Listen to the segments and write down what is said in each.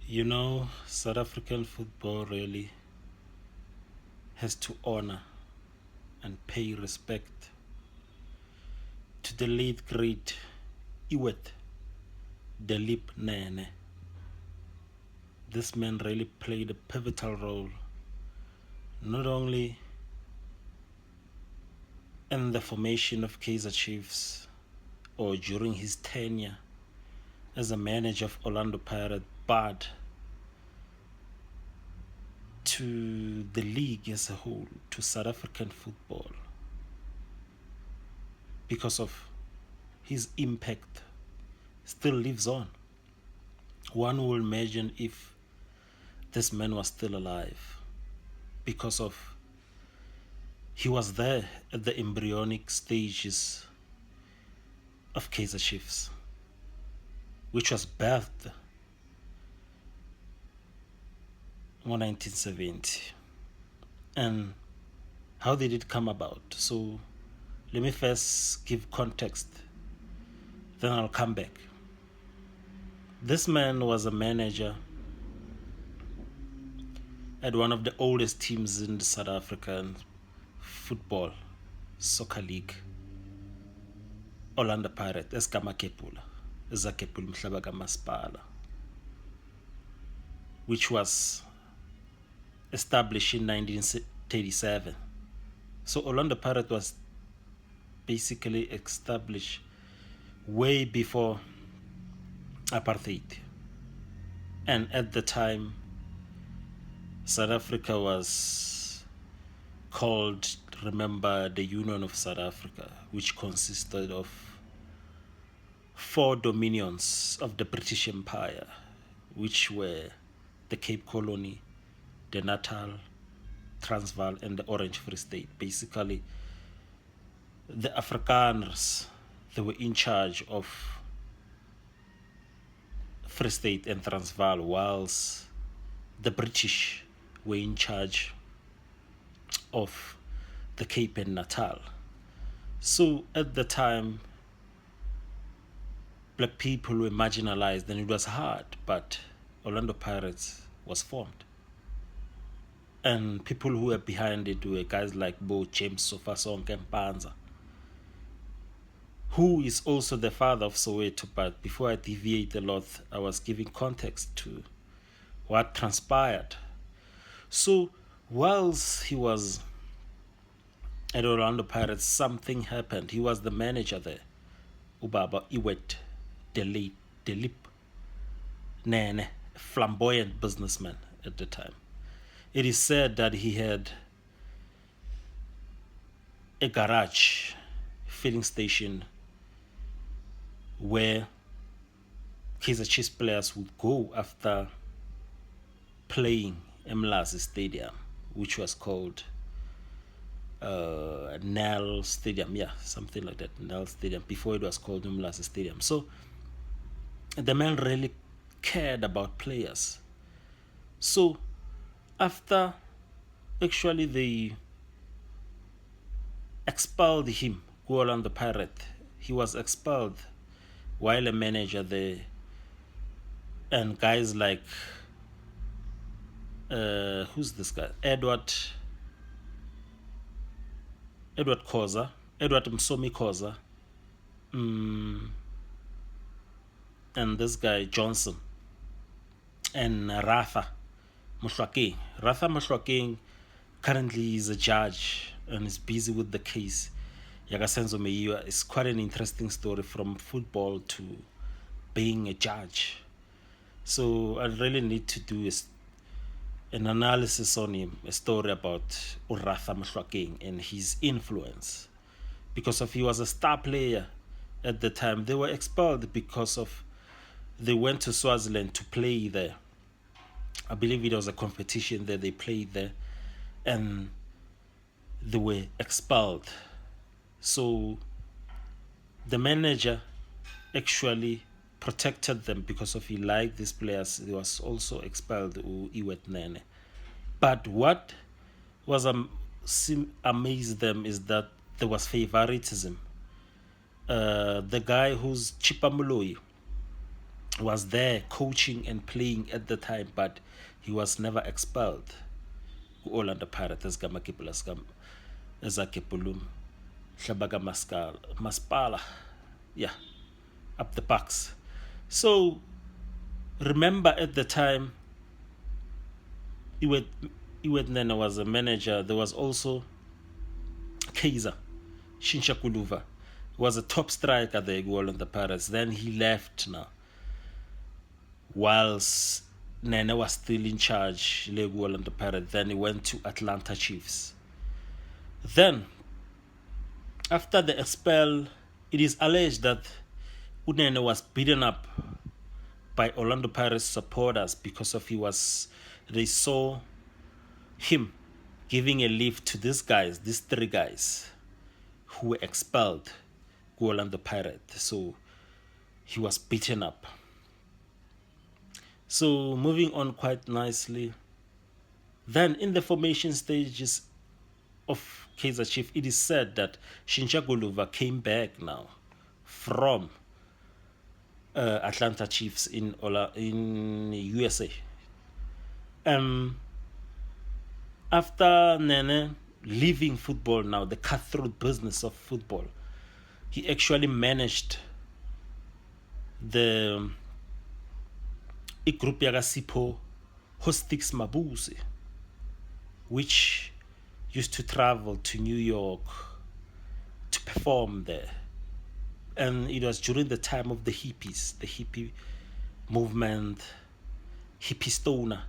South African football really has to honor and pay respect to the late great Iwet Delip Nene. This man really played a pivotal role not only in the formation of Kaizer Chiefs or during his tenure as a manager of Orlando Pirates, but to the league as a whole, to South African football, because of his impact still lives on. One will imagine if this man was still alive, because of he was there at the embryonic stages of Kaizer Chiefs, which was birthed in 1970. And how did it come about? So let me first give context, then I'll come back. This man was a manager at one of the oldest teams in the South African football soccer league, Orlando Pirates, esigama Kepula, ezakepula umhlaba kamasipala, which was established in 1937. So Orlando Pirates was basically established way before apartheid. And at the time, South Africa was called, remember, the Union of South Africa, which consisted of 4 dominions of the British Empire, which were the Cape Colony, the Natal, Transvaal, and the Orange Free State. Basically, the Afrikaners, they were in charge of Free State and Transvaal, whilst the British were in charge of the Cape and Natal. So at the time, black people were marginalized and it was hard, but Orlando Pirates was formed. And people who were behind it were guys like Bo James Sofasonke and Panza, who is also the father of Soweto. But before I deviate a lot, I was giving context to what transpired. So whilst he was at Orlando Pirates, something happened. He was the manager there, Ubaba Iwet Delip Nene, a flamboyant businessman at the time. It is said that he had a garage filling station where Kaizer Chiefs players would go after playing Mlazi Stadium, which was called Nel Stadium, something like that, Nel Stadium, before it was called Mlazi Stadium. So the man really cared about players. So after actually they expelled him, Orlando Pirate, he was expelled while a manager there, and guys like who's this guy? Edward Khoza, Edward Msomi Khoza, and this guy Johnson, and Ratha Mohlwakeng. Ratha Mohlwakeng currently is a judge and is busy with the case. Yagasenzo Meiwa is quite an interesting story, from football to being a judge. So I really need to do an analysis on him, a story about Ratha Mohlwakeng and his influence. Because of he was a star player at the time. They were expelled because of they went to Swaziland to play there. I believe it was a competition that they played there, and they were expelled. So the manager actually protected them because of he liked these players. He was also expelled, Iwet Nene. But what was amazed them is that there was favoritism. The guy who's Chipa Moloi, was there coaching and playing at the time, but he was never expelled. Orlando Pirates ezakepulum Shabaga Maspala. Yeah, up the Bucks. So remember at the time Iwet Iwet Nene was a manager. There was also Kaizer Shinshakuluva was a top striker there in the Pirates. Then he left now. Whilst Nene was still in charge, Legual and the Pirates. Then he went to Atlanta Chiefs. Then, after the expel, it is alleged that Unene was beaten up by Orlando Pirates supporters because they saw him giving a lift to these three guys who were expelled, Orlando Pirates. So he was beaten up. So moving on quite nicely. Then in the formation stages of Kaizer Chief, it is said that Shinsha Goluva came back now from Atlanta Chiefs in USA. After Nene leaving football now, the cutthroat business of football, he actually managed the group yaga Sipho Hostix Mabuse, which used to travel to New York to perform there. And it was during the time of the hippies, the hippie movement, hippie stoner.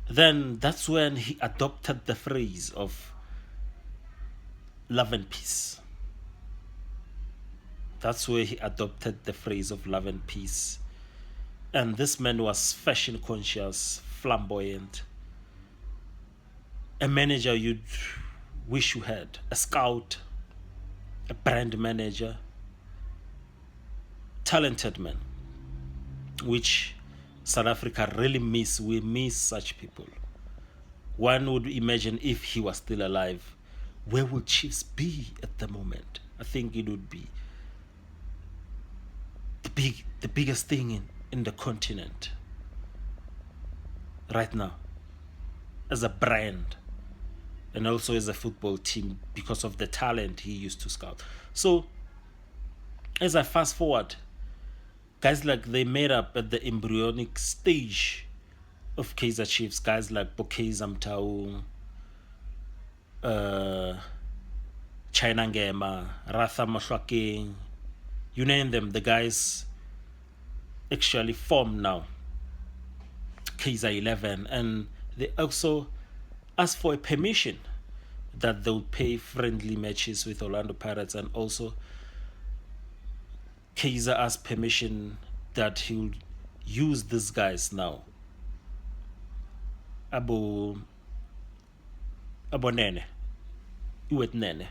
Then that's when he adopted the phrase of love and peace. That's where he adopted the phrase of love and peace. And this man was fashion conscious, flamboyant, a manager you'd wish you had, a scout, a brand manager, talented man, which South Africa really miss. We miss such people. One would imagine if he was still alive, where would Chiefs be at the moment? I think it would be the biggest thing in the continent right now, as a brand and also as a football team, because of the talent he used to scout. So as I fast forward, guys like they made up at the embryonic stage of Kaizer Chiefs, guys like Bokeza Mtau, China Ngema, Ratha Mashwakeng, you name them, the guys actually formed now Kaizer 11, and they also asked for a permission that they would pay friendly matches with Orlando Pirates, and also Kaizer asked permission that he would use these guys now. Abo Nene, Iwet Nene.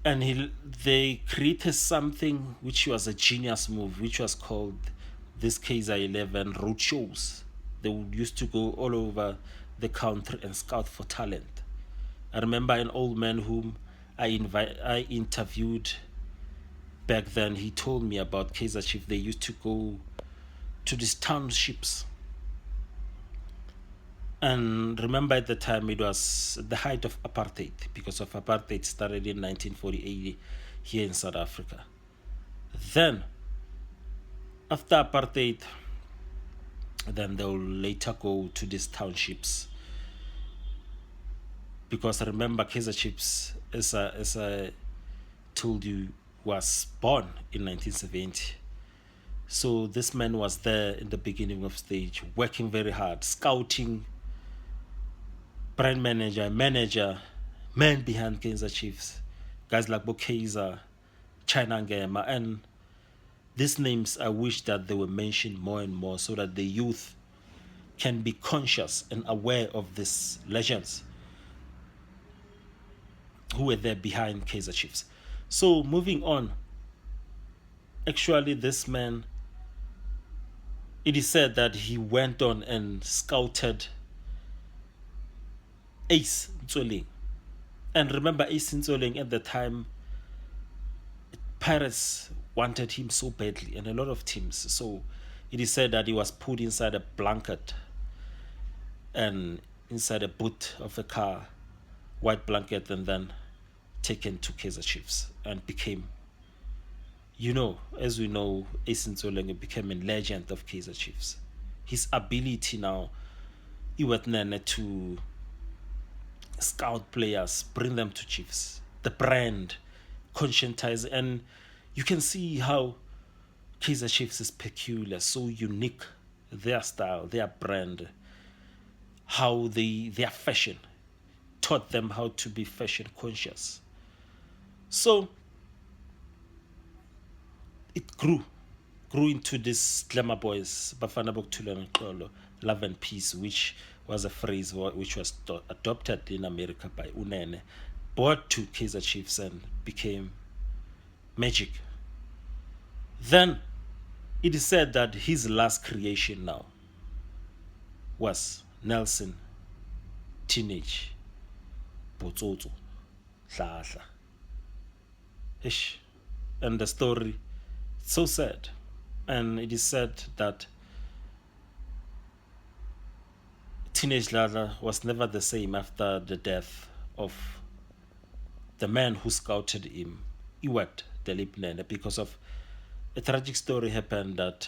And they created something which was a genius move, which was called this Kaizer 11 road shows. They used to go all over the country and scout for talent. I remember an old man whom I interviewed back then. He told me about Kaizer Chief. They used to go to these townships. And remember at the time it was the height of apartheid, because of apartheid started in 1948 here in South Africa. Then, after apartheid, then they'll later go to these townships. Because remember, Kaizer Chiefs, as I told you, was born in 1970. So this man was there in the beginning of stage, working very hard, scouting, brand manager, man behind Kaizer Chiefs, guys like Bokeza, China Ngema, and these names I wish that they were mentioned more and more so that the youth can be conscious and aware of these legends who were there behind Kaizer Chiefs. So moving on, actually this man, it is said that he went on and scouted Ace Ntsoling. And remember Ace Ntsoling at the time, Pirates wanted him so badly, and a lot of teams. So It is said that he was put inside a blanket and inside a boot of a car, white blanket, and then taken to Kaizer Chiefs and became, as we know, Asin Zolenge became a legend of Kaizer Chiefs. His ability now, Iwatnene, to scout players, bring them to Chiefs, the brand, conscientize, and you can see how Kaizer Chiefs is peculiar, so unique, their style, their brand, how their fashion taught them how to be fashion conscious. So it grew into this Glamour Boys, Bafana Bokuthula Nxolo, love and peace, which was a phrase which was adopted in America by Unene, brought to Kaizer Chiefs and became magic. Then it is said that his last creation now was Nelson Teenage Botsotso Hlahla. Ish. And the story, so sad. And it is said that Teenage Hlahla was never the same after the death of the man who scouted him, Iwat Delip Nene, because of a tragic story happened that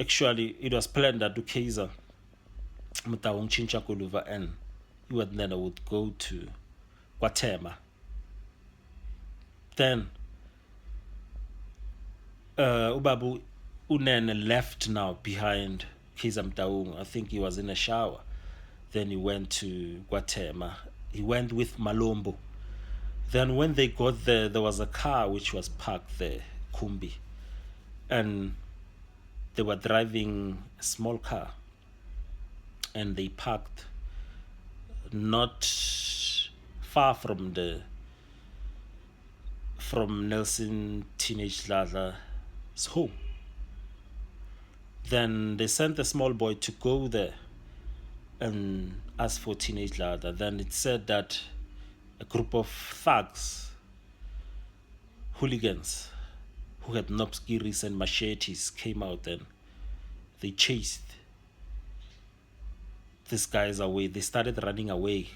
actually it was planned that Kaizer Mutawung Chincha Kuluva and Iwat Nene would go to Guatemala. Then Ubabu Unene left now behind Kaizer Mtaung. I think he was in a shower. Then he went to Guatemala. He went with Malombo. Then when they got there, there was a car which was parked there, Kumbi. And they were driving a small car. And they parked not far from Nelson Teenage Hlahla's home. Then they sent a small boy to go there and ask for Teenage Hlahla. Then it said that a group of thugs, hooligans, who had knobskiris and machetes came out and they chased these guys away. They started running away,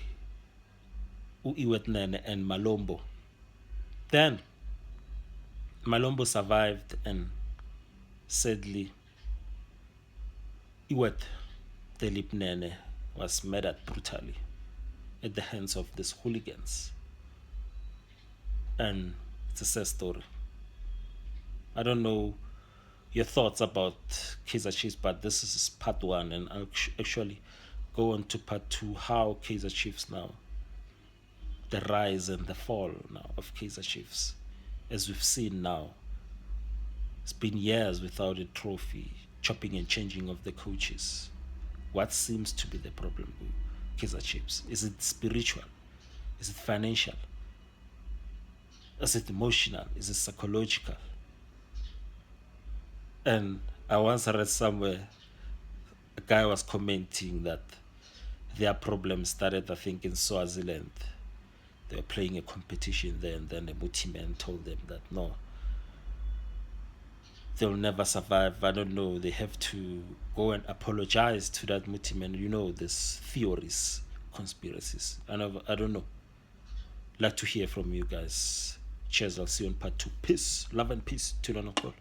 Iwetnene and Malombo. Then Malombo survived, and sadly Iwet Delipnene was murdered brutally at the hands of these hooligans. And it's a sad story. I don't know your thoughts about Kaizer Chiefs, but this is part one, and I'll actually go on to part two, how Kaizer Chiefs now, the rise and the fall now of Kaizer Chiefs. As we've seen now, it's been years without a trophy, chopping and changing of the coaches. What seems to be the problem with Kaizer Chiefs? Is it spiritual? Is it financial? Is it emotional? Is it psychological? And I once read somewhere a guy was commenting that their problem started, I think, in Swaziland. They were playing a competition there, and then a Muti man told them that no, they'll never survive. I don't know, they have to go and apologize to that Muti man. This theories, conspiracies. I don't know. Like to hear from you guys. Cheers, I'll see you on part two. Peace, love and peace. Tulana Call.